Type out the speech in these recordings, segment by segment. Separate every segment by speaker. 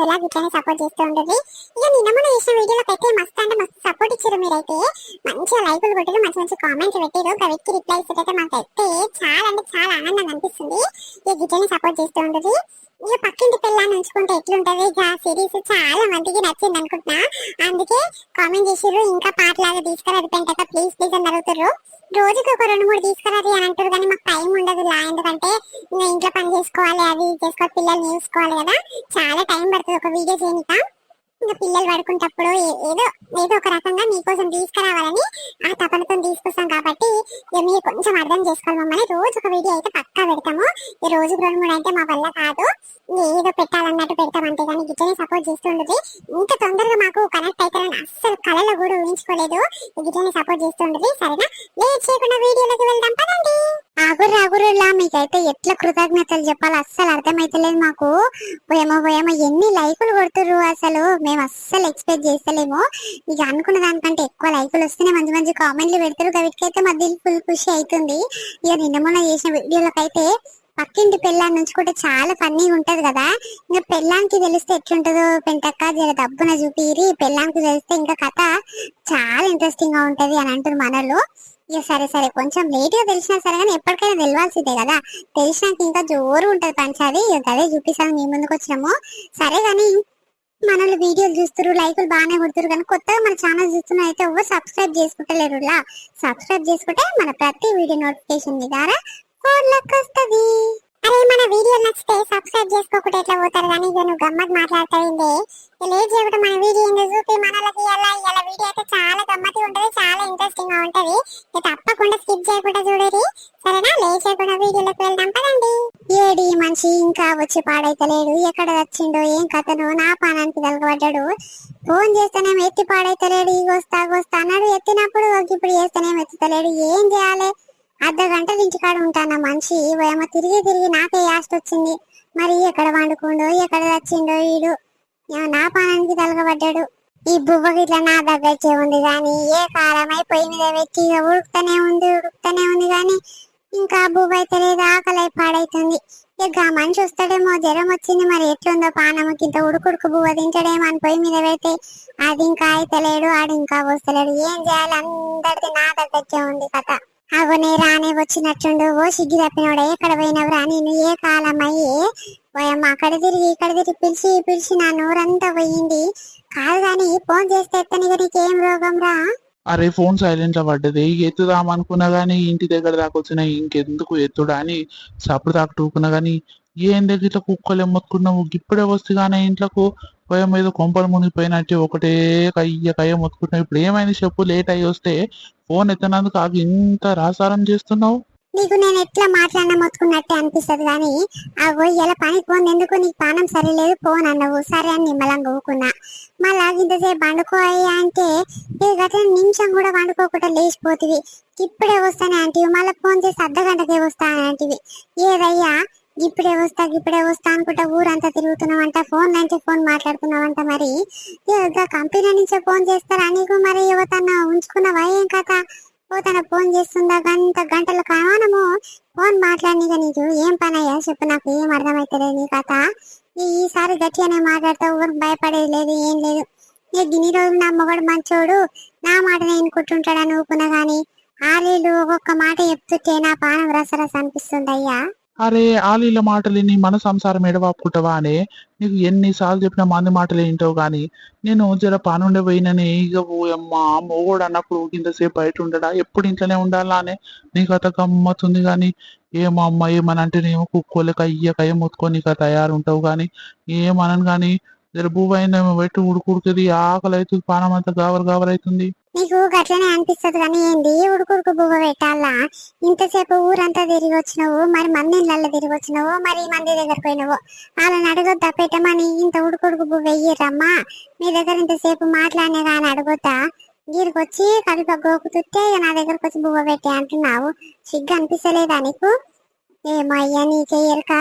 Speaker 1: ముందులా ఇట్లానే సపోర్ట్ చేస్తూ ఉంటుంది. ఇక నిన్న మొన్న చేసిన వీడియోలకు అయితే మస్తు అంటే మస్తు సపోర్ట్ ఇచ్చారు. మీరైతే మంచిగా లైకులు కొట్టారు, మంచి మంచి కామెంట్స్ పెట్టారు. ఒక వ్యక్తి రిప్లై ఇస్తే మాకైతే చాలా అంటే చాలా ఆనందంగా అనిపిస్తుంది. ఇక ఇట్లానే సపోర్ట్ చేస్తూ ఉంటుంది. ఇక పక్కింటి పిల్లని ఉంచుకుంటే ఎట్లుంటది. ఇక సిరీస్ చాలా మందికి నచ్చింది అనుకుంటున్నా, అందుకే కామెంట్ చేసిర్రు. ఇంకా పాటలాగా తీసుకురాదు పెంటక ప్లీజ్ ప్లీజ్ అని అడుగుతారు. రోజుకి ఒక 2-3 తీసుకురాది అని అంటారు, కానీ మాకు టైం ఉండదు లా. ఎందుకంటే ఇంకా ఇంట్లో పని చేసుకోవాలి, అది చేసుకోవాలి, పిల్లల్ని చూసుకోవాలి కదా, చాలా టైం పడుతుంది ఒక వీడియో చేయనిక. ఇంకా పిల్లలు పడుకుంటప్పుడు ఏదో ఏదో ఒక రకంగా మీకోసం తీసుకురావాలని ఆ తపనతో తీసుకొస్తాం. కాబట్టి మీరు కొంచెం అర్థం చేసుకోవాలి మమ్మల్ని. రోజు ఒక వీడియో అయితే పక్కా పెడతాము. ఈ రోజు 2-3 అంటే మా వల్ల కాదు, ఏదో పెట్టాలన్నట్టు పెడతాం అంతే. కానీ గిట్లనే సపోర్ట్ చేస్తుండదు. ఇంత తొందరగా మాకు కనెక్ట్ అవుతారని అస్సలు కళలో కూడా ఊహించుకోలేదు. గిట్లనే సపోర్ట్ చేస్తుండదు. సరేనా, లేట్ చేయకుండా వీడియోలోకి వెళ్దాం పదండి. ఆగుర్లా మీకైతే ఎట్లా కృతజ్ఞతలు చెప్పాలి అస్సలు అర్థమైతలేదు మాకు. పోయేమో ఎన్ని లైకులు కొడుతుర్రు, అసలు మేము అస్సలు ఎక్స్పెక్ట్ చేస్తలేము. ఇక అనుకున్న దానికంటే ఎక్కువ లైకులు వస్తేనే మంచి మంచి కామెంట్లు పెడతారు. వీటికైతే మా దిల్ ఫుల్ ఖుషి అవుతుంది. ఇక నిన్న మొన్న చేసిన వీడియోలకైతే పక్కింటి పెళ్ళాన్ని ఉంచుకుంటే చాలా ఫన్నీగా ఉంటది కదా. ఇంకా పెళ్ళానికి తెలిస్తే ఎట్లుంటదో పెంటక్క జర దబ్బున చూపిరి, పెళ్ళానికి తెలిస్తే ఇంకా కథ చాలా ఇంట్రెస్టింగ్ గా ఉంటది అని అంటారు మనలో. ఇక సరే కొంచెం లేట్ గా తెలిసినా సరే కానీ ఎప్పటికైనా తెలియాల్సిందే కదా. తెలిసినాక ఇంకా జోరు ఉంటది పంచాది. ఇక అదే చూపిస్తాను మీ ముందుకు వచ్చినాము. సరే కానీ మనల్ని వీడియోలు చూస్తారు, లైకులు బాగానే కొడుతురు, కానీ కొత్తగా మన ఛానల్ చూస్తున్నా అయితే ఎవరు సబ్స్క్రైబ్ చేసుకుంటలేరులా. సబ్స్క్రైబ్ చేసుకుంటే మన ప్రతి వీడియో నోటిఫికేషన్ మీ ద్వారా ఫోన్ లెక్క వస్తుంది. అరే మన వీడియో నచ్చితే సబ్స్క్రైబ్ చేసుకోకుండా ఎట్లా పోతారు కానీ ఇక నువ్వు గమ్మత్ మాట్లాడతాయింది. లేట్ చేయకుండా మన వీడియో ఏందో చూపి మనలకి ఇలా వీడియో అయితే చాలా గమ్మతి ఉంటది, చాలా ఇంట్రెస్టింగ్ గా ఉంటది. తప్పకుండా స్కిప్ చేయకుండా చూడరి. సరేనా, లేట్ చేయకుండా వీడియోలోకి వెళ్దాం పదండి. ఏడి మనిషి ఇంకా వచ్చి పాడైతలేడు, ఎక్కడ వచ్చిండో ఏం కథను, నా పానానికి తలగబడ్డాడు. ఫోన్ చేస్తేనేమో ఎత్తి పాడైతలేడు. వస్తా అన్నాడు, ఎత్తినప్పుడు ఇప్పుడు చేస్తేనేమో ఎత్తుతలేడు. ఏం చేయాలి? అర్ధగంట ఇంటికాడ ఉంటాను మనిషి. ఏమో తిరిగి నాకే యాస్ట్ వచ్చింది. మరి ఎక్కడ వండుకుండో ఎక్కడ వచ్చిండో వీడు, నా పానానికి తలగబడ్డాడు. ఈ బువ్వ గిట్ల నా దగ్గరకే ఉంది కానీ ఏ కాలమై పొయ్యి మీద పెట్టి ఉడుకుతూనే ఉంది కానీ ఇంకా బువ్వ అయితే లేదు, ఆకలి పాడైతుంది. ఇక మనిషి వస్తాడేమో, జ్వరం వచ్చింది, మరి ఎట్లుందో పానముకి ఇంత ఉడుకుడుకు బువ్వ తింటాడేమో అని పొయ్యి మీద పెడితే అది ఇంకా అయితలేడు, ఆడు ఇంకా వస్తలేడు. ఏం చేయాలి? అందరిది నా దగ్గరకే ఉంది కథ. అగోనే రానే వచ్చినట్టుండు. ఓ సిగ్గి తప్పినోడే, ఎక్కడ పోయినవురా నేను? ఏ కాలమయ్యి పోయమ్మ అక్కడ తిరిగి ఇక్కడ తిరిగి పిలిచి నా నోరంతా పోయింది. కాదు గాని ఫోన్ చేస్తే ఎత్తనిగా నీకేం రోగం రా?
Speaker 2: అరే ఫోన్ సైలెంట్ లో పడ్డది, ఎత్తుదాం అనుకున్నా గానీ ఇంటి దగ్గర దాకా వచ్చినాయి, ఇంకెందుకు ఎత్తుడా అని సప్పుడు దాకా టూకున్నా గానీ ఏం దగ్గర ఇట్లా కుక్కలు ఎమ్మొత్తుకున్నావు. ఇప్పుడే వస్తే కానీ ఇంట్లోకి పోయే మీద కొంపలు మునిగిపోయినట్టు ఒకటే కయ్య మొత్తుకుంటున్నావు. ఇప్పుడు ఏమైంది చెప్పు? లేట్ అయ్యి వస్తే ఫోన్ ఎత్తనందుకు ఆగి ఇంత రాసారం చేస్తున్నావు.
Speaker 1: నీకు నేను ఎట్లా మాట్లాడినా మొత్తుకున్నట్టే అనిపిస్తుంది కానీ అగో ఇలా పనికి పోను ఎందుకు, నీకు పానం సరిలేదు ఫోన్ అన్నవు. సరే అని నిమ్మలంగా ఊకున్నా. మళ్ళా ఇంతసేపు వండుకోయ్యా అంటే గట్ల నిమిషం కూడా వండుకోకుండా లేచిపోతివి. ఇప్పుడే వస్తానే అంటివి, మళ్ళీ ఫోన్ చేసి అర్ధగంటకే వస్తానంటివి. ఏదయ్యా ఇప్పుడే వస్తా అనుకుంటా ఊరంతా తిరుగుతున్నావంట, ఫోన్ నుంచి ఫోన్ మాట్లాడుతున్నావంట. మరి కంపెనీ నుంచే ఫోన్ చేస్తారా నీకు? మరి యువతన్నా ఉంచుకున్నావా ఏం కథ? పోతాన ఫోన్ చేస్తుందా గంటల కావానము ఫోన్ మాట్లాడినగా. నీకు ఏం పని అయ్యా చెప్పు, నాకు ఏం అర్థమైతలేదు నీ కథ. ఈసారి గట్టిగానే మాట్లాడతావు, ఊరికి భయపడేది లేదు ఏం లేదు. ఇన్ని రోజులు నా మొగడు మంచోడు, నా మాట నేను కుట్టుంటాడని ఊకున్నా గాని ఆలీలు ఒక్కొక్క మాట చెప్తుంటే నా పానం రసరస అనిపిస్తుంది అయ్యా.
Speaker 2: అరే ఆలీల మాటలు నీ మన సంసారం ఎడవాపుకుంటావా అనే? నీకు ఎన్నిసార్లు చెప్పిన మంది మాటలు ఏంటావు గాని నేను జర పనుండే పోయినని ఇక పోయమ్మా మొగోడు అన్నప్పుడు ఇంతసేపు బయట ఉండడా, ఎప్పుడు ఇంట్లోనే ఉండాలా అనే నీకు అత గమ్మతుంది. కానీ ఏమో అమ్మ ఏమని అంటేనేమో కుక్కోలే కయ్య మొత్తుకొని ఇక తయారుంటావు. కానీ ఏమనను కానీ జర భూవైందేమో పెట్టి ఉడుకుడుకుది, ఆకలి అవుతుంది, పానం అంతా గావరైతుంది.
Speaker 1: నీకు గట్లనే అనిపిస్తుంది కానీ ఏంది ఉడుకుడుకు బువ్వ పెట్టాలా? ఇంతసేపు ఊరంతా తిరిగి వచ్చినావు, మరి మంది ఇళ్ళల్లో తిరిగి వచ్చినావు, మరి మంది దగ్గరకు పోయినావు. వాళ్ళని అడగొద్దా పెట్టమని ఇంత ఉడుకుడుకు బువ్వ వెయ్యరమ్మా? మీ దగ్గర ఇంతసేపు మాట్లాడినా కానీ అడగొద్దా? గీరికి వచ్చి కడుప గోకుతుంటే నా దగ్గరకు వచ్చి బువ్వ పెట్టే అంటున్నావు. సిగ్గు అనిపిస్తలేదా నీకు? ఏమో అయ్యా నీకే ఎరక.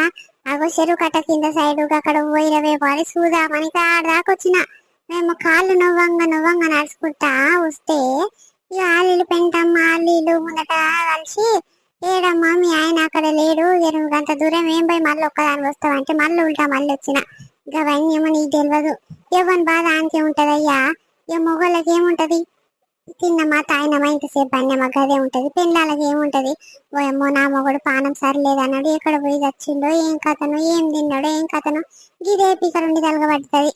Speaker 1: అగో చెరువు కట్ట కింద సైడు అక్కడ పోయినవే వాడి చూదా మనకి ఆడదాకొచ్చిన. మేము కాళ్ళు నవ్వంగా నడుచుకుంటా వస్తే ఇక ఆలీలు పెంటమ్మ ఆలీలు ముందట కలిసి ఏడమ్మా మీ ఆయన అక్కడ లేడు, 8 గంట దూరం ఏం పోయి మళ్ళీ ఒక్కదాని వస్తావంటే మళ్ళీ ఉల్టా మళ్ళీ వచ్చిన. గవన్నీ ఏమో నీకు తెలియదు. ఎవరి బాధ అంతే ఉంటదయ్యా. ఏ మొగోళ్ళకి ఏముంటది, తిన్నమా తాయినమా ఇంతసేపు అన్నమా గదే ఉంటది. పెళ్ళాలకి ఏముంటది, ఓ ఏమో నా మొగడు పానం సరిలేదన్నాడు, ఎక్కడ పోయి చచ్చిండో, ఏం కథనో, ఏం తిన్నాడో, ఏం కథనో, గిదే పీకరుండి తలగబడుతుంది.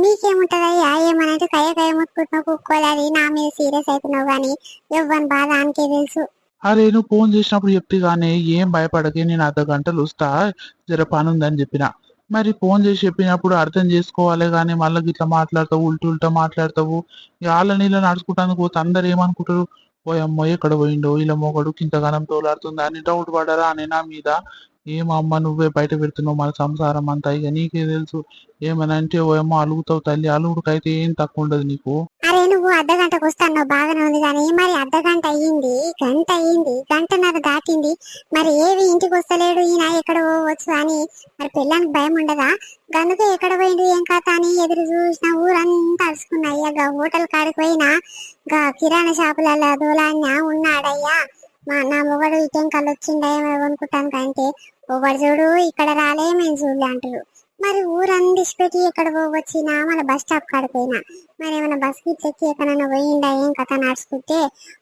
Speaker 1: నీకేముంటదయ్యా, ఏమనంటే కయ్య కయ్య ముట్టుకుంటున్నావు, కుక్కోలేదు నా మీద సీరియస్ అవుతున్నావు గానీ ఎవ్వని బాధ ఆనికే తెలుసు.
Speaker 2: అరే నువ్వు ఫోన్ చేసినప్పుడు చెప్తే గానీ ఏం భయపడకే, నేను అర్ధ గంటలు వస్తా, జర పని ఉందని చెప్పిన. మరి ఫోన్ చేసి చెప్పినప్పుడు అర్థం చేసుకోవాలి కానీ మళ్ళీ ఇట్లా మాట్లాడతావు, ఉల్టా మాట్లాడతావు. వాళ్ళ నీళ్ళ నడుచుకుంటానికి పోతే అందరు ఏమనుకుంటారు, ఓ అమ్మో ఎక్కడ పోయిండో ఇలా మొగడు ఇంతగానం తోలాడుతుందా అని డౌట్ పడరా అని నా మీద. ఏమమ్మ నువ్వే బయట పెడుతున్నావు మన సంసారం అంతా, ఇక నీకే తెలుసు. ఏమని అంటే ఓ అమ్మ అలుగుతావు తల్లి, అలుగుడికైతే ఏం తక్కువ ఉండదు నీకు.
Speaker 1: అరే నువ్వు అర్ధ గంటకు వస్తాను బాగానే ఉంది కానీ మరి అర్ధ గంట అయ్యింది, గంట అయ్యింది, గంటన్నర దాటింది, మరి ఏవి ఇంటికి వస్తలేడు, ఈయన ఎక్కడ పోవచ్చు అని మరి పిల్లనికి భయం ఉండదా? గనుక ఎక్కడ పోయిండు ఏం కథ అని ఎదురు చూసిన ఊరంతా అరుచుకున్నాయ్యా. గా హోటల్ కాడికి పోయినా, గా కిరాణా షాపులలో దోలాన్న ఉన్నాడయ్యా. నా మొగడు ఇటేం కలొచ్చిండేమో అనుకుంటాను కంటే, ఒకడు చూడు ఇక్కడ రాలే మేము చూడలే అంటారు. మరి ఊరందిసి పెట్టి ఎక్కడ పోవచ్చినా మన బస్ స్టాప్ కాడిపోయినా, మరి ఏమైనా బస్ కి ఎక్కి ఎక్కడైనా పోయిండా ఏం కథ నడుచుకుంటే,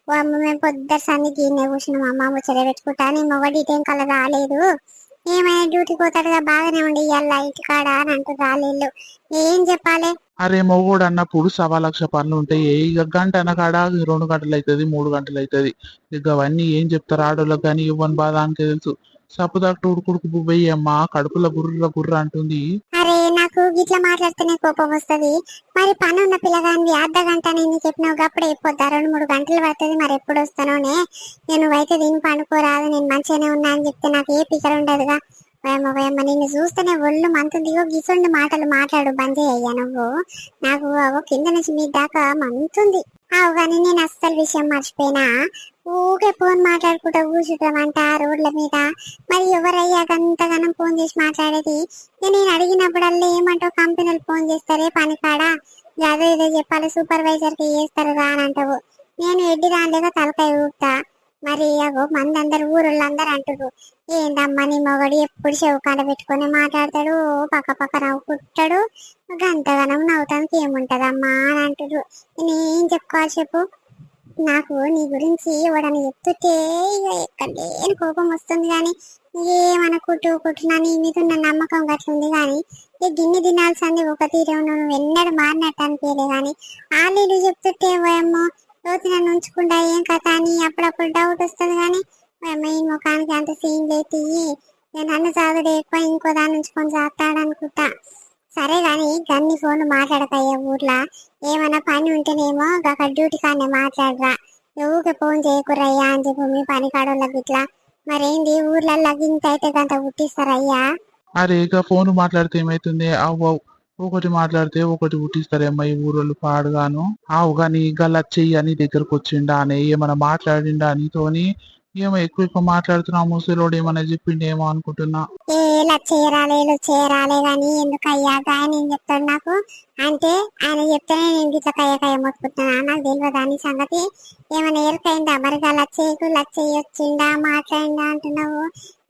Speaker 1: ఓ అమ్మ మేము పొద్దుట సంది గిన్నె కూర్చున్నాం, అమ్మ ముచ్చట పెట్టుకుంటా, నీ మొగడి ఇటేం కల రాలేదు, ఏమైనా డ్యూటీకి పోతాడుగా బాగానే ఉండి ఇయ్యాల ఇంటికాడ అని అంటూ రాలేదు. ఏం చెప్పాలి?
Speaker 2: అరే మొగోడు అన్నప్పుడు 1,00,000 పనులు ఉంటాయి. ఇక గంట అనకాడ 2 గంటలు అవుతుంది, 3 గంటలు అవుతుంది. ఇక అవన్నీ ఏం చెప్తారు ఆడోళ్ళకి కానీ ఇవ్వని బాధ అంతే తెలుసు. సప్పుదాకా ఉడుకుడుకు పువ్వయ్యి అమ్మ కడుపులో బుర్ర అంటుంది.
Speaker 1: అరే నాకు గిట్లా మాట్లాడితేనే కోపం వస్తుంది. మరి పని ఉన్న పిల్లగాని అర్ధ గంట నేను చెప్పినావు అప్పుడు అయిపోద్దా, 2-3 గంటలు పడుతుంది. మరి ఎప్పుడు వస్తానోనే, నేను అయితే దీన్ని పండుకోరాదు, నేను మంచిగానే ఉన్నా అని చెప్తే నాకు ఏ పికర్ ఉండదుగా. వేమ నిన్ను చూస్తేనే ఒళ్ళు మంతుందిగో, గిసుండి మాటలు మాట్లాడు బంద్ అయ్యా నువ్వు. నాకు కింద నుంచి మీ దాకా మంతుంది. అవు కానీ నేను అస్సలు విషయం మర్చిపోయినా, ఊకే ఫోన్ మాట్లాడుకుంటూ కూర్చుంటామంట రోడ్ల మీద. మరి ఎవరయ్యా గంతగానం ఫోన్ చేసి మాట్లాడేది? నేను అడిగినప్పుడల్లా ఏమంటావు, కంపెనీలు ఫోన్ చేస్తారే పని కాడ, అదో ఏదో చెప్పాలి, సూపర్వైజర్ కి చేస్తారు రా అని అంటావు. నేను ఎడ్డి దానిలేక తలకాయ ఊపుతా. మరి అగో మందందరు ఊరోళ్ళందరూ అంటారు, ఏందమ్మా నీ మొగడు ఎప్పుడు చెవు కాడ పెట్టుకొని మాట్లాడతాడు, పక్క నవ్వుకుంటాడు, గంతగానం నవ్వుతానికి ఏముంటదమ్మా అని అంటారు. నేనేం చెప్పుకోవాలి చెప్పు? నాకు నీ గురించి ఎవడని చెప్తుంటే ఇక ఎక్కడ లేని కోపం వస్తుంది కానీ ఏమనుకుంటున్నా నీ మీద ఉన్న నమ్మకం గట్లుంది కానీ ఈ గిన్నె తినాల్సింది ఒక తీరే నువ్వు ఎన్నడూ మారినట్టు అనిపించలే కానీ ఆలీలు చెప్తుంటే ఏమో రోజు నన్ను ఉంచకుండా ఏం కథ అని అప్పుడప్పుడు డౌట్ వస్తుంది కానీ ఈ ముఖానికి అంత సీన్ లేతి, నన్ను చదువుడు ఎక్కువ ఇంకో దాని ఉంచుకొని చేస్తాడనుకుంటా. సరే గాని గన్ని ఫోన్ మాట్లాడకయ్యా ఊర్లా, ఏమైనా పని ఉంటేనేమో అక్కడ డ్యూటీ కానే మాట్లాడరా, ఊకే ఫోన్ చేయకురయ్యా అని చెప్పు మీ పని కాడోళ్ళకి ఇట్లా. మరేంది ఊర్లలో గింత అయితే గంట పుట్టిస్తారయ్యా?
Speaker 2: అరే ఇక ఫోన్ మాట్లాడితే ఏమైతుంది, అవ్వ ఒకటి మాట్లాడితే ఒకటి పుట్టిస్తారేమ్మా ఈ ఊరోళ్ళు పాడుగాను. ఆవు కానీ గల్లా చెయ్యి అని దగ్గరకు వచ్చిండా అని ఏమైనా మాట్లాడిండా నీతోని, ఏమో ఎక్కువ మాట్లాడుతున్నావు, ముసలోడు ఏమైనా చెప్పిండేమో అనుకుంటున్నా.
Speaker 1: ఏలా చేయరాలే గాని ఎందుకయ్యా ఆయన ఏం చెప్తాడు నాకు? అంటే ఆయన చెప్తేనే నేను గిట్ల కయ్య మొత్తుకుంటున్నా, నాకు తెలియదు దాని సంగతి. ఏమైనా ఎరకైందా మరిగా లచ్చయ్య వచ్చిందా మాట్లాడిందా అంటున్నావు?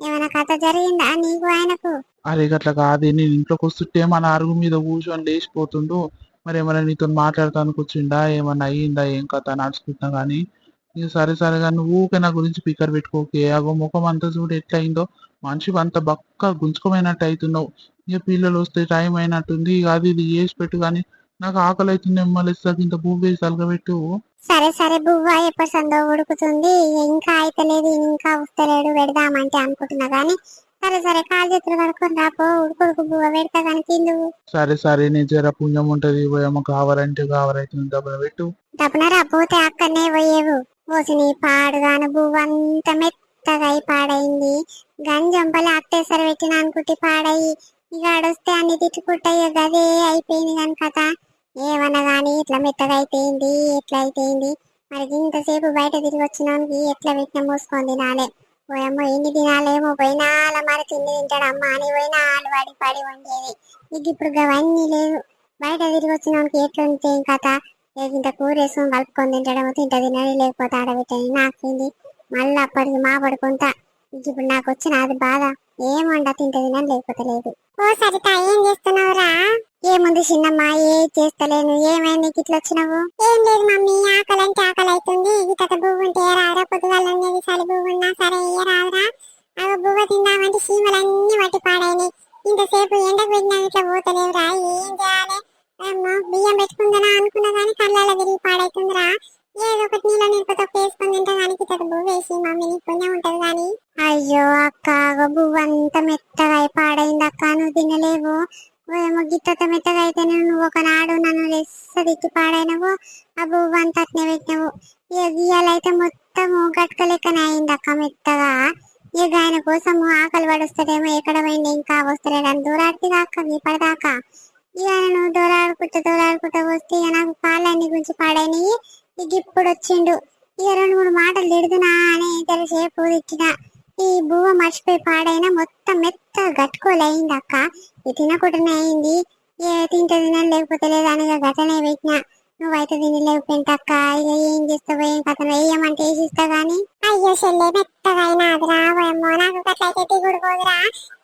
Speaker 1: ఏమైనా కథ జరిగిందా నీకు ఆయనకు?
Speaker 2: అరే గట్ల కాదే, నేను ఇంట్లోకి వస్తుంటే మన అరుగు మీద కూర్చొని లేచిపోతుండు. మరి ఏమైనా నీతో మాట్లాడటానికి వచ్చిండా, ఏమన్నా అయ్యిందా, ఏం కథ నడుచుకుంటున్నా కానీ. ఇక సరే కానీ నువ్వు ఊకే నా గురించి పికర్ పెట్టుకోకే. అగో ముఖం అంతా చూడు ఎట్లా అయిందో, మనిషి అంత బక్క గుంజుకోమైనట్టు అవుతున్నావు. ఇక పిల్లలు వస్తే టైం అయినట్టుంది, ఇక అది ఇది చేసి పెట్టు కానీ నాకు ఆకలి అవుతుంది. ఎమ్మెల్యేసాకి ఇంత పువ్వు వేసి అలగబెట్టు.
Speaker 1: సరే బువ్వ ఎప్పుడు సందో ఉడుకుతుంది, ఇంకా అయితలేదు, ఇంకా వస్తలేడు, పెడదామంటే అనుకుంటున్నా గానీ సరే కాలు చేతులు కడుక్కొని రాపో, ఉడుకుడుకు బువ్వ పెడతా కానీ తిందు.
Speaker 2: సరే నేను జర పుణ్యం ఉంటది, ఏమో కావారైతుంది డబ్బులు పెట్టు.
Speaker 1: తప్పనరా పోతే అక్కడనే పోయేవు. పోసి పాడుగాను బువ్వంత మెత్తగా అయి పాడైంది. గంజంపలి అట్టేసరి పెట్టిన అనుకుంటే పాడయి, ఇక ఆడొస్తే అన్ని తిట్టుకుంటాయి, గదే అయిపోయింది కాని కథ. ఏమన్నా గాని ఇట్లా మెత్తగా అయిపోయింది, ఎట్లా అయిపోయింది మరి? ఇంతసేపు బయట తిరిగి వచ్చినానికి ఎట్లా పెట్టిన మోసుకొని తినాలే. పోయమ్మో ఎన్ని తినాలేమో, పోయినాల మరి తిండి తింటాడు అమ్మ అని పోయినాలు పడి వండేది. ఇక ఇప్పుడు అవన్నీ లేదు. బయట తిరిగి వచ్చినానికి ఎట్లా ఉంటే ఏం కథ? ఇంత కూర వేసుకొని కలుపుకొని తింటాడేమో, తింటా తినని లేకపోతే ఆడబెట్టని నాకింది. మళ్ళీ అప్పటికి మా పడుకుంటా ఇప్పుడు నాకు వచ్చిన అది బాధ ఏమండ తింటదినా లేకపోతే లేదు. ఓ సరిత ఏం చేస్తున్నావురా? ఏముంది చిన్నమ్మ ఏ చేస్తలేను. ఏమైంది నీకు ఇట్లా వచ్చినావు? ఏం లేదు మమ్మీ, ఆకలి అంటే ఆకలి అవుతుంది. ఇక బువ్వ ఉంటే రాదురా, పొద్దుగాలనేది చలి బువ్వ ఉన్నా సరే ఏ రాదురా. అవి బువ్వ తిందామంటే చీమలన్నీ వట్టి పాడైనాయి. ఇంతసేపు ఎండకు పెట్టినా ఇట్లా పోతలేవురా, ఏం చేయాలి? ఏమో బియ్యం పెట్టుకుందనా అనుకున్నా గానీ కళ్ళలో తిరిగి పాడైతుందిరా. ఏదో ఒకటి నీళ్ళ నింపుతో వేసుకొని తింటే దానికి బువ్వ వేసి మమ్మీ నీకు పుణ్యం ఉంటది గాని. అయ్యో అక్క, బువ్వ అంత మెత్తగా పాడైంది అక్క, నువ్వు తినలేవు. ఏమో గిత్త మెత్తగా అయితే నువ్వు ఒకనాడు నన్ను రెస్సదిక్కి పాడైనవు. ఆ బువ్వ అంతా అట్నే పెట్టినవు. ఇక గీయాలైతే మొత్తము గట్క లెక్కనే అయింది అక్క మెత్తగా. ఇక ఆయన కోసం ఆకలి పడుస్తాడేమో, ఎక్కడ పోయింది ఇంకా వస్తలేడని దూరాడితే అక్క ఇప్పటిదాకా. ఇక నువ్వు దూరాడుకుంటా వస్తే ఇక నాకు కాళ్ళన్ని గురించి పాడైనవి. ఇక ఇప్పుడు వచ్చిండు. ఇక 2-3 మాటలు తిడుతున్నా అని తెలిసేపు తిట్టిన. ఈ బువ్వ మర్చిపోయి పాడైనా మొత్తం మెత్త గట్టుకోలేయింది అక్క. ఇది తినకుండానే అయింది. ఏ తింటే లేకపోతే లేదని గట్టనే పెట్టిన. నువ్వైతే తినలేవు పెంటక్క. ఇక ఏం చేస్తావు ఏం కథ వేయమంటే వేసిస్తా గాని. అయ్యో చెల్లె మెత్తగా అయినా అది రావేమో, నాకు అట్లయితే దిగుడు పోదురా.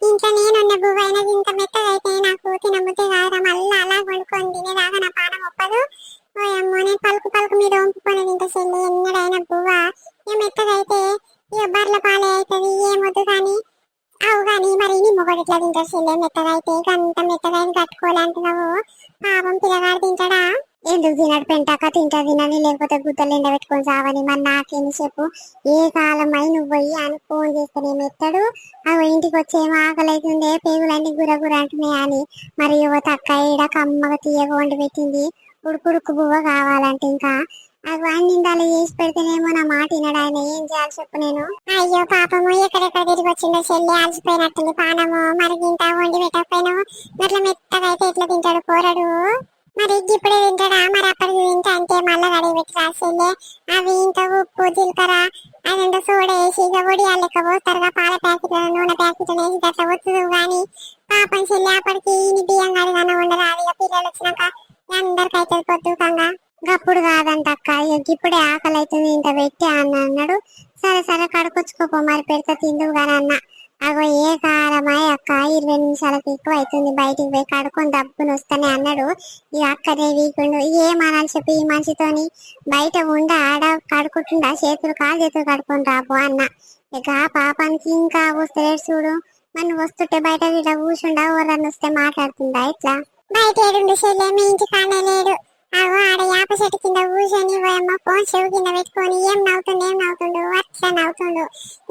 Speaker 1: ఇంట్లో నేనున్న బువ్వ అయినా ఇంత మెత్తగా అయితే నాకు తినబుద్ధి కాదురా. మళ్ళీ అలా వండుకొని తినేదాకా నా పానం ఒప్పదు. ఓయమ్మో, నేను పలుకు మీద వంపుకొని తింటే చెల్లి ఎన్నడైనా బువ్వ ఇక మెత్తగా అయితే ఇక బర్ల పాలే అవుతుంది. ఏమొద్దు కానీ అవు కానీ మరి నీ మొగడు ఇట్లా తింటారు చెల్లె మెత్తగా అయితే? అంత మెత్తగా కట్టుకోవాలంటున్నావు. పాపం పిల్లగాడు తింటాడా? ఎందుకు తినడు పెంటాక? తింటా తినని, లేకపోతే గుద్దలు ఎండ పెట్టుకొని సావని. మరి నాకేమి చెప్పు? ఏ కాలం అయి నువ్వు పోయి అని ఫోన్ చేస్తేనే మెత్తడు. అవి ఇంటికి వచ్చేమో ఆకలి అవుతుందే, పేగులన్నీ గురగుర అంటున్నాయి అని. మరి యువత అక్క ఈడ కమ్మగా తీయగా వండి పెట్టింది. ఉడుకుడుకు బువ్వ కావాలంటే ఇంకా అవి అన్నిందాలు చేసి పెడితేనేమో నా మాట వినడు ఆయన. ఏం చేయాలి చెప్పు నేను? అయ్యో పాపము, ఎక్కడెక్కడ తిరిగి వచ్చిందో చెల్లి, అలసిపోయినట్టుంది పానము. మరి ఇంత వండి పెట్టకపోయినావు? అట్లా మెత్తగా అయితే ఎట్లా తింటాడు పోరడు? మరి ఇప్పుడే తింటాడా? మరి అప్పటికి తింటా అంటే మళ్ళా కడిగి పెట్టి రాసేలే. అవి ఇంత ఉప్పు జీలకర్ర అదంతా సోడా వేసి ఇక వడియాలు లెక్క పోస్తారుగా. పాల ప్యాకెట్లను నూనె ప్యాకెట్లను వేసి అట్లా వస్తుంది కానీ పాపం చెల్లి అప్పటికి ఈ బియ్యం కడిగానే ఉండరాదు. ఇక పిల్లలు వచ్చినాక అందరికి అవుతుంది పొద్దుకంగా. గప్పుడు కాదంట అక్క, ఇప్పుడే ఆకలి అవుతుంది ఇంత పెట్టి అన్న అన్నాడు. సరే సరే కడుకొచ్చుకోపో మరి పెడతా తిందువు కానీ అన్న. అగో ఏ కాలమాయ అక్క, 20 నిమిషాలకు ఎక్కువ అవుతుంది. బయటికి పోయి కడుకొని దబ్బుని వస్తానే అన్నాడు. ఈ అక్కనే వీకుండు. ఏమనాలి చెప్పి ఈ మనిషితోని? బయట ఉండ ఆడ కడుకుంటుండా, చేతులు కడుకొని రాబో అన్న. ఇక పాపానికి ఇంకా వస్తలేడు చూడు. మనం వస్తుంటే బయట ఇట్లా కూర్చుండా, ఎవరన్నా వస్తే మాట్లాడుతుండా ఇట్లా? బయట ఏడుండు చెల్లె, మీ ఇంటి కానే లేడు. అగో ఆడ యాప చెట్టు కింద కూర్చొని ఫోన్ చెవు కింద పెట్టుకొని ఏం నవ్వుతుండు అట్లా నవ్వుతుండు.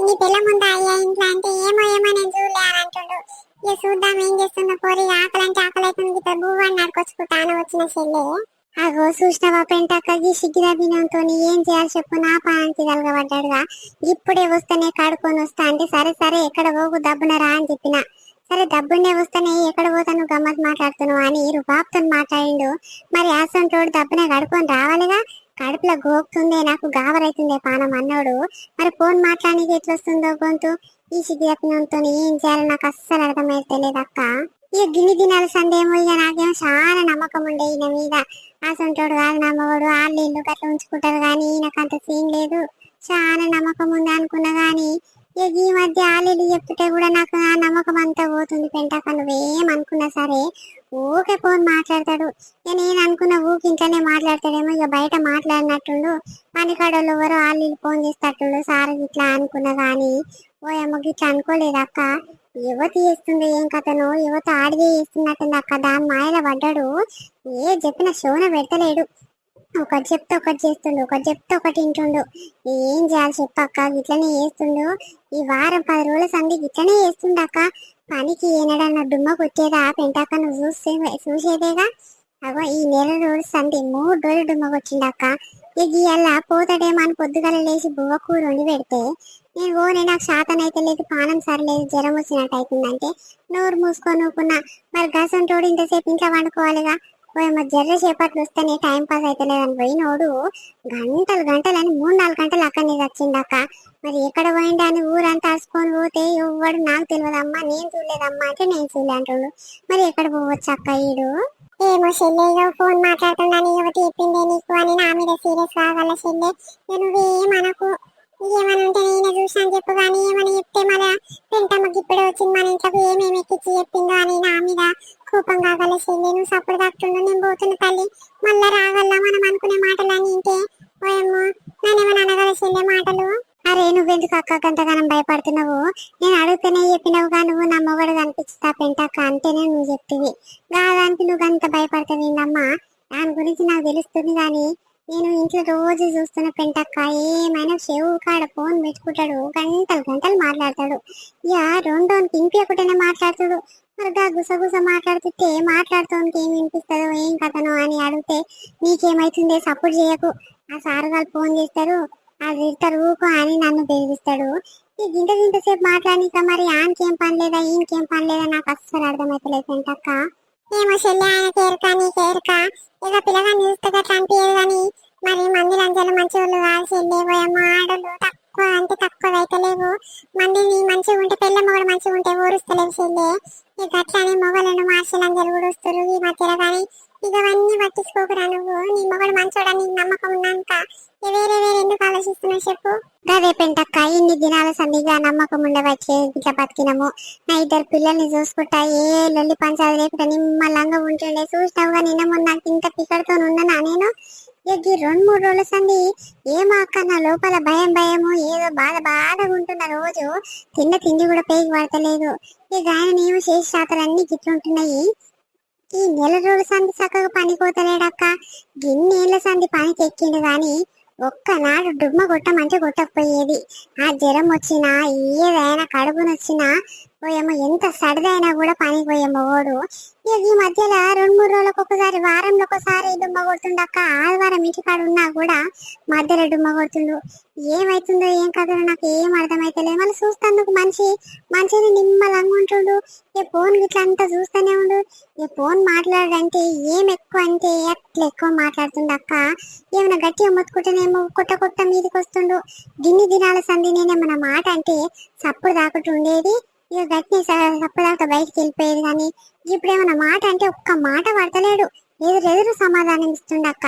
Speaker 1: నీ పిల్ల ముందు అయ్యా ఇంట్లో అంటే ఏమో నేను చూడలే అని అంటుండు. ఇక చూద్దాం ఏం చేస్తుందో పోరి. ఆకలి అంటే ఆకలి అవుతుంది ఇట్లా బువ్వని నడుకొచ్చుకుంటాను వచ్చిన చెల్లె. అగో చూసినవా పెంటక్కకి సిగ్గిర దినంతో ఏం చేయాలి చెప్పు? నా పానికి కలగబడ్డాడుగా. ఇప్పుడే వస్తేనే కడుకొని వస్తా అంటే సరే సరే ఎక్కడ పోకు దబ్బునరా అని చెప్పిన. సరే దబ్బునే వస్తానే ఎక్కడ పోతాను గమ్మత్ మాట్లాడుతున్నావు అని రుబాబ్తో మాట్లాడిండు. మరి ఆసంటోడు దబ్బునే కడుకొని రావాలిగా. కడుపులో గోపుతుందే, నాకు గావరైతుందే పానం అన్నాడు. మరి ఫోన్ మాట్లాడానికి ఎట్లా వస్తుందో గొంతు? ఈ సిగ్గుతో ఏం చేయాలో నాకు అస్సలు అర్థమైతలేదు అక్క. ఇక గిన్ని దినాల సందేమో ఇక నాకేమో చాలా నమ్మకం ఉండే ఈయన మీద. ఆసంటోడు కాదు నమ్మవాడు, వాళ్ళు ఇల్లు గట్ల ఉంచుకుంటారు కానీ నాకు అంత సీన్ లేదు. చాలా నమ్మకం ఉంది అనుకున్నా గానీ ఇక ఈ మధ్య ఆలీలు చెప్తుంటే కూడా నాకు ఆ నమ్మకం అంతా పోతుంది. పెంటాక నువ్వేమనుకున్నా సరే ఊకే ఫోన్ మాట్లాడతాడు. ఇక నేను అనుకున్న ఊకి ఇంట్లోనే మాట్లాడతాడేమో, ఇక బయట మాట్లాడినట్టుండు. పనికాడోళ్ళు ఎవరో ఆలీలు ఫోన్ చేస్తట్టుండు సార్ ఇట్లా అనుకున్నా గానీ ఓ అమ్మ గిట్లా అనుకోలేదు అక్క. యువతి చేస్తుంది ఏం కథను, యువత ఆడిదే చేస్తున్నట్టుంది అక్క. దాని మాయల పడ్డాడు. ఏ చెప్పిన షోన పెడతలేడు. ఒకటి చెప్తే ఒకటి చేస్తుండు, ఒకటి చెప్తే ఒకటి వింటుండు. ఏం చేయాలి చెప్పక్క? గిట్లనే చేస్తుండు. ఈ వారం 10 రోజుల సంది గిట్లనే చేస్తుండక్క. పనికి ఏనడన్న డుమ్మ కొట్టేదా పెంటాక? నువ్వు చూసేదేగా. అగో ఈ నెల రోజుల సంది 3 రోజులు డుమ్మ కొట్టిండక్క. ఇక ఇయ్యాల పోతాడేమో అని పొద్దుగల లేచి బువ్వ కూర వండి పెడితే నేను నాకు శాతం అయితే లేదు, పానం సరలేదు, జ్వరం వచ్చినట్టు అవుతుందంటే నోరు మూసుకొని నూకున్నా. మరి గసంటోడు ఇంతసేపు ఇంట్లో వండుకోవాలిగా. పోయమ్మ జర్ర చేపట్లు వస్తేనే టైం పాస్ అయితే లేదని పోయినోడు గంటలు అని 3-4 గంటలు అక్కడనే వచ్చిందక్క. మరి ఎక్కడ పోయిండా అని ఊరంతా అరుచుకొని పోతే ఎవ్వడు నాకు తెలియదమ్మా, నేను చూడలేదమ్మా అంటే నేను చూడలే అంటుండు. మరి ఎక్కడ పోవచ్చు అక్క ఈడు? ఏమో చెల్లె, ఫోన్ మాట్లాడుతున్నాను యువతి చెప్పిందే నీకు అని నా మీద సీరియస్ కాగల చెల్లె. నువ్వేమనకు, ఏమని ఉంటే నేనే చూసాను చెప్పు కానీ ఏమని చెప్తే మళ్ళా పెంటమ్మకి ఇప్పుడే వచ్చింది మన ఇంట్లోకి ఏమేమి ఎక్కించి చెప్పిందో అని నా మీద కోపం కాగల చెల్లి నువ్వు సప్పుడు తప్పుతుండు నేను పోతున్న తల్లి మళ్ళా రాగల్లా మనం అనుకునే మాటలని ఇంటే ఓయమ్మో నేనేమని అనగల చెల్లె మాటలు. అరే నువ్వెందుకు అక్క గంతగానం భయపడుతున్నావు? నేను అడుగుతూనే చెప్పినావుగా నువ్వు నా మొగడు కనిపించుతా పెంటక్క అంటేనే నువ్వు చెప్తివి కాదానికి నువ్వు అంత భయపడతావేందమ్మా? దాని గురించి నాకు తెలుస్తుంది కానీ నేను ఇంట్లో రోజు చూస్తున్న పెంటక్క ఏమైనా చెవు కాడ ఫోన్ పెట్టుకుంటాడు గంటలు గంటలు మాట్లాడతాడు. ఇక రెండోనికి ఇంపియకుండానే మాట్లాడతాడు. మరిగా గుసగుస మాట్లాడుతుంటే మాట్లాడుతోనికి ఏం వినిపిస్తుందో ఏం కథనో అని అడిగితే నీకేమైతుందే సపోర్ట్ చేయకు ఆ సారు వాళ్ళు ఫోన్ చేస్తారు అది తిడతారు ఊకో అని నన్ను బెదిరిస్తాడు. ఈ గింట సేపు మాట్లాడిక మరి ఆనకేం పని లేదా ఈయనకేం పని లేదా నాకు అస్సలు అర్థమైతలేదు పెంటక్క. ఏమో చెల్లి ఆయన కేరక నీ కేరక ఇక పిల్లగాని చూస్తే అట్లా అనిపించదు కానీ మరి మంది లంచాలు మంచి వాళ్ళు కాదు చెల్లి పోయమ్మ ఆడలు తక్కువ అంటే తక్కువ అయితే లేవు మందిని మంచిగా ఉంటే పిల్ల మొగలు మంచిగా ఉంటే ఊరుస్తలేవు చెల్లి ఇక అట్లానే మొగలను మార్చి లంచాలు కూడా వస్తారు ఈ మధ్యలో కానీ ఇక అవన్నీ పట్టించుకోకురా నువ్వు నీ మొగడు మంచోడా నీకు నమ్మకం ఉన్నాక వేరే వేరే ఎందుకు ఆలోచిస్తున్నావు చెప్పు. గదే పెంటక్క ఇన్ని దినాల సందిగా నమ్మకం ఉండవచ్చే ఇట్లా బతికినము నా ఇద్దరు పిల్లల్ని చూసుకుంటా ఏ లొల్లి పంచాలు లేకుండా నిమ్మలంగా ఉంటుండే చూసినావుగా నిన్న మొన్న నాకు ఇంత పిక్కడితో ఉన్నానా నేను. ఇక 2-3 రోజుల సంది ఏమో అక్క నా లోపల భయం భయము ఏదో బాధగా ఉంటున్న రోజు తిండి కూడా పేగి పడతలేదు. ఇక ఆయన ఏమో చేసి శాతలన్నీ గిట్లుంటున్నాయి. ఈ నెల రోజుల సంది చక్కగా పని పోతలేడక్క గిన్నేళ్ల సంది పనికి ఎక్కిండు గాని ఒక్కనాడు డుమ్మ కొట్టమంటే కొట్టకపోయేది. ఆ జ్వరం వచ్చినా ఏదైనా కడుపునొచ్చినా పోయేమో ఎంత సడిదైనా కూడా పనికి పోయేమో ఓడు. ఇక ఈ మధ్యలో 2-3 రోజులకు ఒకసారి వారంలో ఒకసారి డుమ్మ కొడుతుండక్క ఆదివారం ఇంటికాడ ఉన్నా కూడా మధ్యలో డుమ్మ కొడుతుండు. ఏమైతుందో ఏం కథలో నాకు ఏం అర్థమైతలే. మళ్ళీ చూస్తాందుకు మంచిని నిమ్మలంగా ఉంటుండు. ఏ ఫోన్ గిట్లా అంతా చూస్తూనే ఉండు. ఏ ఫోన్ మాట్లాడంటే ఏం ఎక్కువ అంటే అట్లా ఎక్కువ మాట్లాడుతుండక్క. ఏమైనా గట్టిగా మొత్తుకుంటేనేమో కొట్ట మీదకి వస్తుండు. గిన్ని దినాల సంధి నేనేమన్నా మాట అంటే సప్పుడు దాకుతుండేది. ఇక గట్టి సప్పుడు దాకా బయటికి వెళ్ళిపోయేది కానీ ఇప్పుడేమన్నా మాట అంటే ఒక్క మాట పడతలేడు. ఎదురెదురు సమాధానం ఇస్తుండక్క.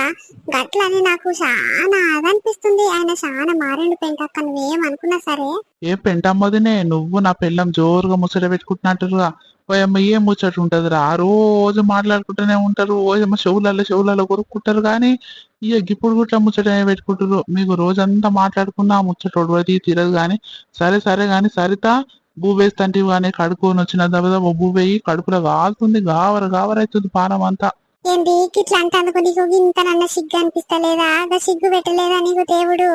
Speaker 1: గట్లని నాకు చాలా అదనిపిస్తుంది. ఆయన చాలా మారిండు పెంటక్క నువ్వేమనుకున్నా సరే.
Speaker 2: ఏ పెంటమ్మదినే నువ్వు నా పిల్లం జోరుగా ముచ్చట పెట్టుకుంటున్నట్టుగా ఓయమ్మ ఏం ముచ్చట ఉంటదిరా రోజు మాట్లాడుకుంటూనే ఉంటారు. ఓయమ్మ చెవులలో కొరుక్కుంటారు కానీ ఇక ఇప్పుడు కూడా ముచ్చట పెట్టుకుంటారు. మీకు రోజంతా మాట్లాడుకున్నా ముచ్చట ఒడవది తీరదు కానీ సరే కానీ సరిత బూవేస్తంటివి కానీ కడుక్కొని వచ్చిన తర్వాత బూవేయి కడుపులో కాలుతుంది గావర అవుతుంది పానం అంతా.
Speaker 1: ఏంటి ఇట్లా అంటందుకు నీకు ఇంతనన్న సిగ్గు అనిపిస్తలేదా? సిగ్గు పెట్టలేదా నీకు దేవుడు?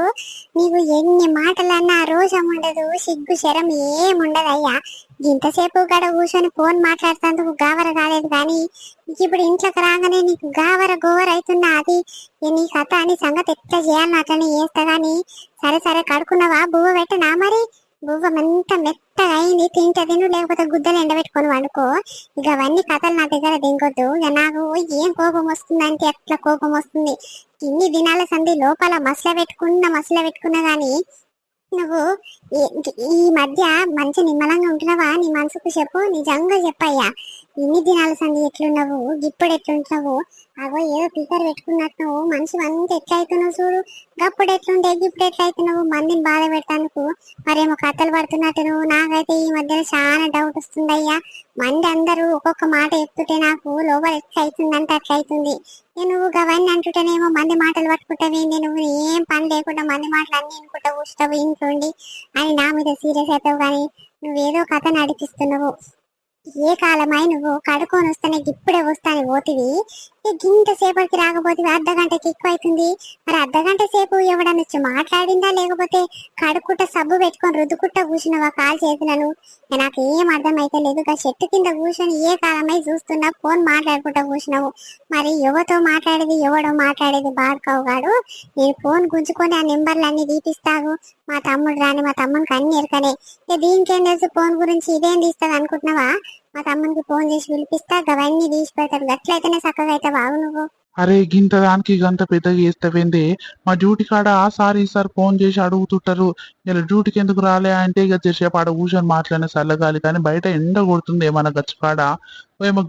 Speaker 1: నీకు ఎన్ని మాటలన్నా రోషం ఉండదు సిగ్గు శరం ఏముండదయ్యా. ఇంతసేపు గడ కూర్చొని ఫోన్ మాట్లాడుతందుకు గావర కాలేదు కానీ ఇప్పుడు ఇంట్లోకి రాగానే నీకు గోవర అవుతున్నా అది నీ కథ అని సంగతి ఎట్లా చేయాలని అట్లనే చేస్తా గానీ సరే కడుకున్నావా బువ్వ పెట్టనా మరి? బువ్వ అంత మెత్తగా అయింది తింటే తిను లేకపోతే గుద్దలు ఎండబెట్టుకొని వండుకో. ఇక అవన్నీ కథలు నా దగ్గర దింకొద్దు. ఇక నాకు ఏం కోపం వస్తుందంటే అట్లా కోపం వస్తుంది. ఇన్ని దినాల సంది లోపల మసల పెట్టుకున్నా గానీ నువ్వు ఈ మధ్య మంచి నిమ్మలంగా ఉంటున్నావా? నీ మనసుకు చెప్పు, నిజంగా చెప్పయ్యా. ఇన్ని దినాల సంది ఎట్లున్నావు ఇప్పుడు ఎట్లుంటున్నావు? అగో ఏదో పీకర్ పెట్టుకున్నట్టు మనిషి అంతా ఎట్లయితున్నావు చూడు. గప్పుడు ఎట్లుంటే ఇప్పుడు ఎట్లయితున్నావు మందిని బాధ పెడతానుకు మరేమో కథలు పడుతున్నట్టు నువ్వు. నాకైతే ఈ మధ్యన చాలా డౌట్ వస్తుందయ్యా. మంది అందరూ ఒక్కొక్క మాట చెప్తుంటే నాకు లోపల ఎట్లయితుందంటే అట్లయితుంది. నువ్వు గవన్నీ అంటుంటేనేమో మంది మాటలు పట్టుకుంటావేంది? నువ్వు ఏం పని లేకుండా మంది మాటలు అన్ని అనుకుంటా కూర్చుంటావు ఇంట్లోండి అని నా మీద సీరియస్ అవుతావు కానీ నువ్వేదో కథ నడిపిస్తున్నావు. ఏ కాలమై నువ్వు కడుకొని వస్తానే ఇప్పుడే వస్తాను పోతివి గింత సేపటికి రాకపోతే అర్ధగంటకి ఎక్కువ అవుతుంది. మరి అర్ధగంట సేపు ఎవడన్నా వచ్చి మాట్లాడిందా లేకపోతే కడుక్కుంటా సబ్బు పెట్టుకొని రుద్దుకుంటా కూర్చున్నావా కాలు చేతులను? నాకు ఏం అర్థమైతే లేదు. చెట్టు కింద కూర్చొని ఏ కాలమై చూస్తున్నా ఫోన్ మాట్లాడుకుంటా కూర్చున్నావు. మరి ఎవరితో ఎవడో మాట్లాడేది బాడుకావు గాడు. నేను ఫోన్ గుంజుకొని ఆ నెంబర్లు అన్ని తీపిస్తావు. మా తమ్ముడు రాని మా తమ్మునికి అన్ని ఎరకనే. దీనికేం తెలుసు ఫోన్ గురించి ఇదేం తీస్తుంది అనుకుంటున్నావా? మా తమ్మునికి ఫోన్ చేసి పిలిపిస్తా అవన్నీ తీసి పెడతారు. గట్లయితేనే చక్కగా అయితే బాగు నువ్వు.
Speaker 2: అరే గింత దానికి గంత పెద్దగా చేస్తావేంది? మా డ్యూటీ కాడ ఈసారి ఫోన్ చేసి అడుగుతుంటారు ఇలా డ్యూటీకి ఎందుకు రాలే అంటే ఇక చేసేపు ఆడ కూర్చొని మాట్లాడిన చల్లగాలి కానీ బయట ఎండ కొడుతుంది ఏమన్నా గచ్చు కాడ. ఏమో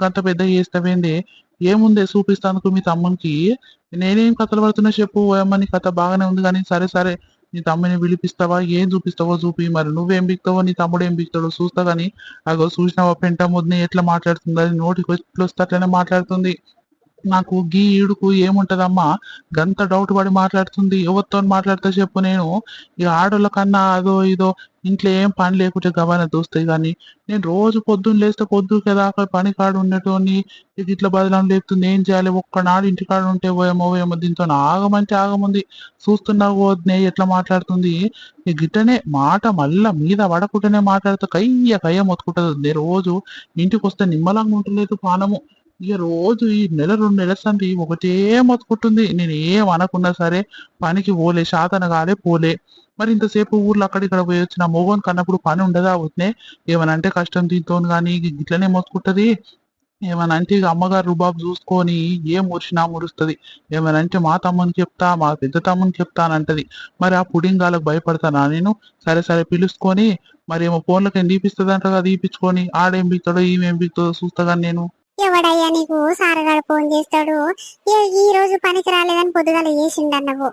Speaker 2: గంత పెద్దగా చేస్తావేంది? ఏముంది చూపిస్తానుకు మీ తమ్మునికి నేనేం కథలు పడుతున్నా చెప్పు. ఏమో నీ కథ బాగానే ఉంది కానీ సరే నీ తమ్ముని పిలిపిస్తావా ఏం చూపిస్తావో చూపి, మరి నువ్వేం బిక్తావో నీ తమ్ముడు ఏం బిక్తాడో చూస్తా గానీ. అగో చూసినావా పెంట ముద్దని ఎట్లా మాట్లాడుతుంది, అది నోటికి ఎట్లా వస్తే అట్లనే మాట్లాడుతుంది. నాకు గీ ఈడుకు ఏముంటదమ్మా, గంత డౌట్ పడి మాట్లాడుతుంది. ఎవరితో మాట్లాడితే చెప్పు, నేను ఇక ఆడోళ్ళ కన్నా అదో ఇదో ఇంట్లో ఏం పని లేకుంటే గబాన దోస్తాయి. కానీ నేను రోజు పొద్దున్న లేస్తే పొద్దు కదా అక్కడ పని కాడు ఉండేటోని ఇక ఇట్లా బదలం లేపుతుంది. ఏం చేయాలి, ఒక్కనాడు ఇంటికాడ ఉంటే ఓయేమో దీంతో ఆగమంటే ఆగముంది. చూస్తున్నావు వదినే ఎట్లా మాట్లాడుతుంది. ఈ గిట్టనే మాట మళ్ళా మీద పడకుండానే మాట్లాడుతూ కయ్య మొత్తుకుంటది. రోజు ఇంటికి వస్తే నిమ్మలంగా ఉంటలేదు పానము. ఇక రోజు ఈ నెల 2 నెలల సంది ఒకటే మొత్తుకుంటుంది. నేను ఏం అనకున్నా సరే పనికి పోలే, శాతన కాలే పోలే. మరి ఇంతసేపు ఊర్లో అక్కడిక్కడ పోయి వచ్చిన మోగోని కన్నప్పుడు పని ఉండదా అవుతున్నాయి. ఏమనంటే కష్టం దీంతో కానీ ఇట్లనే మొత్తుకుంటది. ఏమనంటే ఇక అమ్మగారు రుబాబు చూసుకొని ఏం మురుస్తుంది. ఏమనంటే మా తమ్ముని చెప్తా, మా పెద్ద తమ్ముని చెప్తా అని అంటది. మరి ఆ పుడింగాలకు భయపడతానా నేను? సరే పిలుసుకొని మరి ఏమో ఫోన్లకి దీపిస్తుంది అంటగా, దీపించుకొని ఆడేం బిగుతాడో ఈమెం బిగుతుందో చూస్తా గాని నేను.
Speaker 1: ఎవడయ్యా నీకు సారగాడు ఫోన్ చేస్తాడు? ఈ రోజు పనికి రాలేదని పొద్దుగాల చేసిండన్నవు.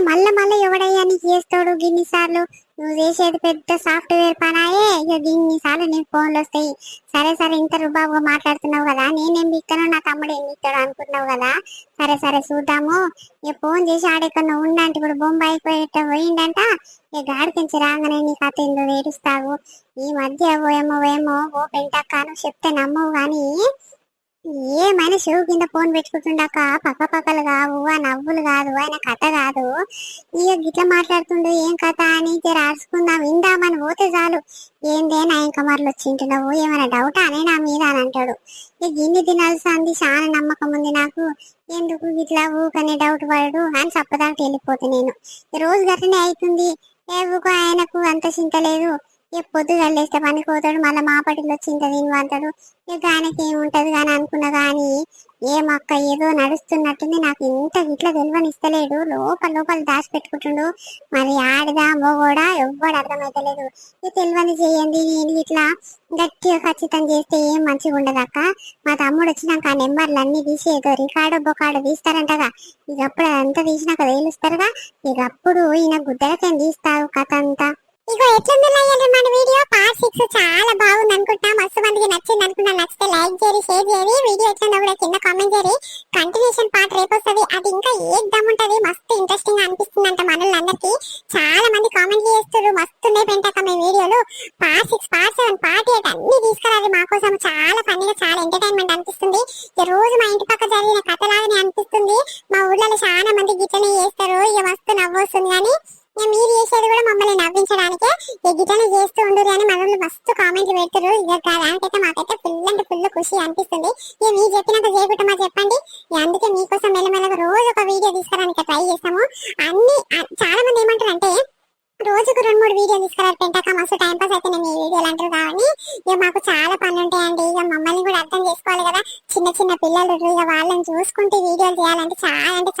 Speaker 1: మళ్ళా ఎవడయ్యా నీకు చేస్తాడు గిన్ని సార్లు? నువ్వు చేసేది పెద్ద సాఫ్ట్వేర్ పనాయే. ఇక గిన్ని సార్లు నీకు ఫోన్లు వస్తాయి. సరే ఇంత రుబాబుగా మాట్లాడుతున్నావు కదా, నేనేం బిక్తానో నా తమ్ముడు ఏం బిక్తాడు అనుకుంటున్నావు కదా. సరే చూద్దాము. ఇక ఫోన్ చేసి ఆడెక్కడో ఉండంటే ఇప్పుడు బొంబాయి పోయిండంట. ఇక గాడికించి రాగానే నీ కథ ఎందుకు ఏడుస్తావు? ఈ మధ్య ఓయేమో ఓ పెంటక్కాను చెప్తే నమ్మవు గాని ఏమైనా చెవు కింద ఫోన్ పెట్టుకుంటుండక పక్కలు కావు, ఆ నవ్వులు కాదు, ఆయన కథ కాదు. ఇక గిట్ల మాట్లాడుతుండే ఏం కథ అని రాసుకుందాం విందామని పోతే చాలు. ఏందే నా ఇంకా మరలు వచ్చింటున్నావు, ఏమైనా డౌటా అని నా మీద అని అంటాడు. ఇక గిన్ని తినాల్సింది చాలా నమ్మకం ఉంది నాకు. ఎందుకు గిట్లా ఊకనే డౌట్ పడడు అని చెప్పదాకా వెళ్ళిపోతే నేను. రోజు గట్లనే అవుతుంది. ఊకో ఆయనకు అంత చింత లేదు. పొద్దు చల్లేస్తే పనికి పోతాడు, మళ్ళీ మాపటిలో చింత తిని అంటాడు. ఇక ఆయనకి ఏముంటది కానీ అనుకున్నా గాని ఏమక్క ఏదో నడుస్తున్నట్టుంది. నాకు ఇంత గిట్ల తెలివనిస్తలేడు, లోపల దాచి పెట్టుకుంటుండు. మరి ఆడదా మొగోడా ఎవ్వడు అర్థమైతలేదు. ఈ తెలివని చేయండి, నేను ఇట్లా గట్టిగా ఖచ్చితం చేస్తే ఏం మంచిగా ఉండదక్క. మా తమ్ముడు వచ్చినాక ఆ నెంబర్లు అన్ని తీసి ఏదో రికార్డు బొకాడు తీస్తారంటగా. ఇక అప్పుడు అదంతా తీసినాక తేలుస్తారుగా. ఇక అప్పుడు ఈయన గుద్దలకేం తీస్తారు కథ అంతా. ఇగో ఎట్లుంది మన వీడియో పార్ట్ 6 చాలా బాగుంది అనుకుంటా. మస్తు మందికి నచ్చింది అనుకుంటా. నచ్చితే లైక్ చేయండి, షేర్ చేయండి. వీడియో ఎట్లుందో కూడా కింద కామెంట్ చేయండి. కంటిన్యూషన్ పార్ట్ రేపు వస్తుంది. అది ఇంకా ఏకదమ్ ఉంటది. మస్తు ఇంట్రెస్టింగ్ గా అనిపిస్తుంది అంట మనోళ్ళందరికీ. చాలా మంది కామెంట్ చేస్తారు మస్తున్నాయి పెంటక మీ వీడియోలు. పార్ట్ 6, పార్ట్ 7, పార్ట్ 8 అన్ని తీసుకురాలి మా కోసం. చాలా ఫన్నీగా, చాలా ఎంటర్టైన్మెంట్ అనిపిస్తుంది. ఈ రోజు మా ఇంటి పక్క జరిగిన కథలాగానే అనిపిస్తుంది. మా ఊర్లలో చాలా మంది గిట్లనే చేస్తారు. ఇక మస్తు నవ్వు వస్తుంది. కానీ మీరు చేసేది కూడా మమ్మల్ని నవ్వించడానికే. గిటనే చేస్తూ ఉండరు అని మనల్ని మస్తు కామెంట్లు పెడతారు. ఇక దానికైతే మాకైతే ఫుల్ అంటే ఫుల్ ఖుషి అనిపిస్తుంది. ఇక మీరు చెప్పినాక చేయకుండా మాకు చెప్పండి. అందుకే మీకోసం మెల్లమెల్లగా రోజు ఒక వీడియో తీసుకురానికి ట్రై చేస్తాము. అన్ని చాలా మంది ఏమంటారు అంటే రోజుకు 2-3 వీడియోలు తీసుకురారు పెంటాక మస్తు టైం పాస్ అయితే నేను ఈ వీడియోలు అంటారు. కానీ ఇక మాకు చాలా పనులు ఉంటాయండి. ఇక మమ్మల్ని కూడా అర్థం చేసుకోవాలి కదా. చిన్న పిల్లలు ఇక వాళ్ళని చూసుకుంటే వీడియోలు చేయాలంటే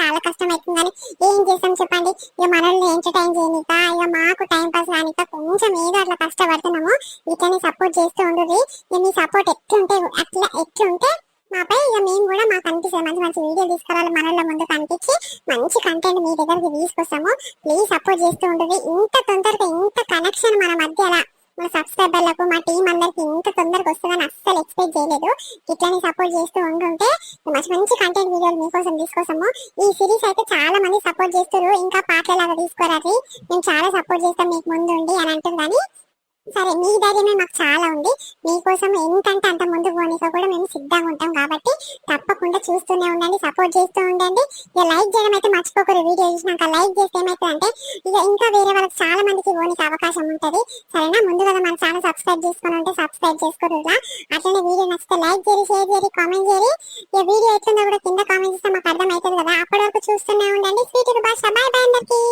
Speaker 1: చాలా కష్టం అవుతుంది. కానీ ఏం చేస్తాం చెప్పండి. ఇక మనల్ని ఎంటర్టైన్ చేయనిక, ఇక మాకు టైం పాస్ కానిక కొంచెం ఏదో అట్లా కష్టపడుతున్నాము. ఇట్లనే సపోర్ట్ చేస్తూ ఉండదు. ఇక మీ సపోర్ట్ ఎట్లుంటే మాపై ఇక మేము కూడా మాకు అనిపిస్తుంది మంచి వీడియో తీసుకురావాలి, మనలో ముందు కనిపించి మంచి కంటెంట్ మీ దగ్గరికి తీసుకొస్తాము. ప్లీజ్ సపోర్ట్ చేస్తూ ఉండదు. ఇంత తొందరగా ఇంత కనెక్షన్ మన మధ్యలో మన సబ్స్క్రైబర్లకు మా టీం అందరికి ఇంత తొందరగా వస్తుందని అస్సలు ఎక్స్పెక్ట్ చేయలేదు. ఇట్లానే సపోర్ట్ చేస్తూ ఉంటుంటే మంచి కంటెంట్ వీడియోలు మీకోసం తీసుకొస్తాము. ఈ సిరీస్ అయితే చాలా మంది సపోర్ట్ చేస్తారు. ఇంకా పాటలాగా తీసుకోరాలి, మేము చాలా సపోర్ట్ చేస్తాం మీకు ముందు ఉండి అని అంటుంది. కానీ సరే మీ ధైర్యమే మాకు చాలా ఉంది. మీకోసం ఎంతంటే అంత ముందుకు పోనీక కూడా మేము సిద్ధంగా ఉంటాం. కాబట్టి తప్పకుండా చూస్తూనే ఉండండి, సపోర్ట్ చేస్తూ ఉండండి. ఇక లైక్ చేయడం అయితే మర్చిపోకూడదు. వీడియో చూసినాక లైక్ చేస్తే ఏమవుతుందంటే ఇక ఇంకా వేరే వాళ్ళకి చాలా మందికి పోనీకి అవకాశం ఉంటుంది. సరేనా? ముందు కదా మన ఛానల్ సబ్స్క్రైబ్ చేసుకుని ఉంటే సబ్స్క్రైబ్ చేసుకోరు. అట్లనే వీడియో నచ్చితే లైక్ చేయండి, షేర్ చేయండి, కామెంట్ చేయండి. ఇక వీడియో ఎట్లుందో కూడా కింద కామెంట్ చేస్తే మాకు అర్థమవుతుంది కదా. అప్పటి వరకు చూస్తూనే ఉండండి. స్వీట్ భాష. బాయ్ అందరికీ.